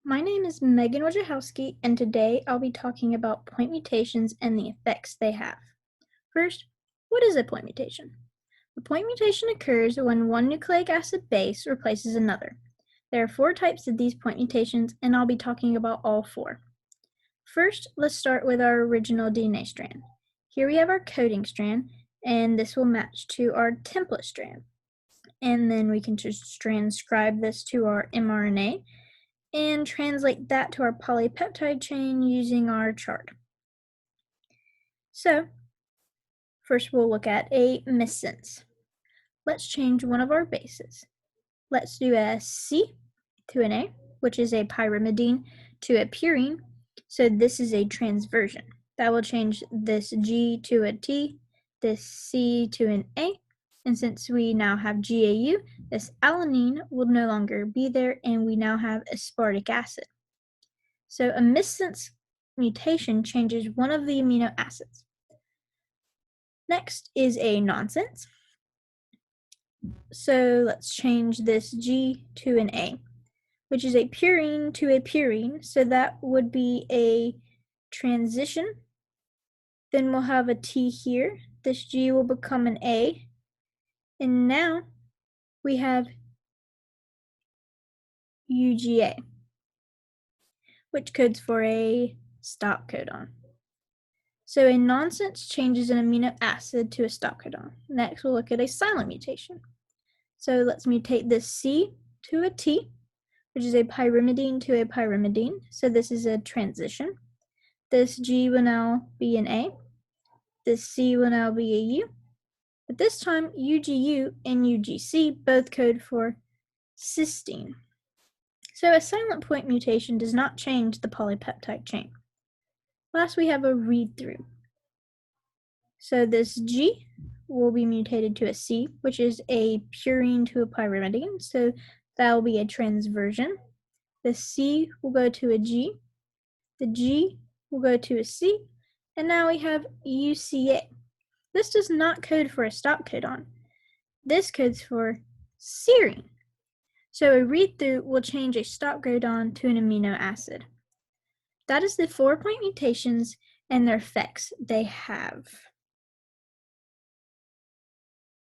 My name is Megan Wojciechowski, and today I'll be talking about point mutations and the effects they have. First, what is a point mutation? A point mutation occurs when one nucleic acid base replaces another. There are 4 types of these point mutations, and I'll be talking about all 4. First, let's start with our original DNA strand. Here we have our coding strand, and this will match to our template strand. And then we can just transcribe this to our mRNA and translate that to our polypeptide chain using our chart. So, first we'll look at a missense. Let's change one of our bases. Let's do a C to an A, which is a pyrimidine, to a purine. So this is a transversion. That will change this G to a T, this C to an A, and since we now have GAU, this alanine will no longer be there, and we now have aspartic acid. So a missense mutation changes one of the amino acids. Next is a nonsense. So let's change this G to an A, which is a purine to a purine. So that would be a transition. Then we'll have a T here. This G will become an A. And now we have UGA, which codes for a stop codon. So a nonsense changes an amino acid to a stop codon. Next, we'll look at a silent mutation. So let's mutate this C to a T, which is a pyrimidine to a pyrimidine. So this is a transition. This G will now be an A. This C will now be a U. But this time, UGU and UGC both code for cysteine. So a silent point mutation does not change the polypeptide chain. Last, we have a read-through. So this G will be mutated to a C, which is a purine to a pyrimidine. So that will be a transversion. The C will go to a G. The G will go to a C. And now we have UCA. This does not code for a stop codon. This codes for serine. So a read-through will change a stop codon to an amino acid. That is the 4 point mutations and their effects they have.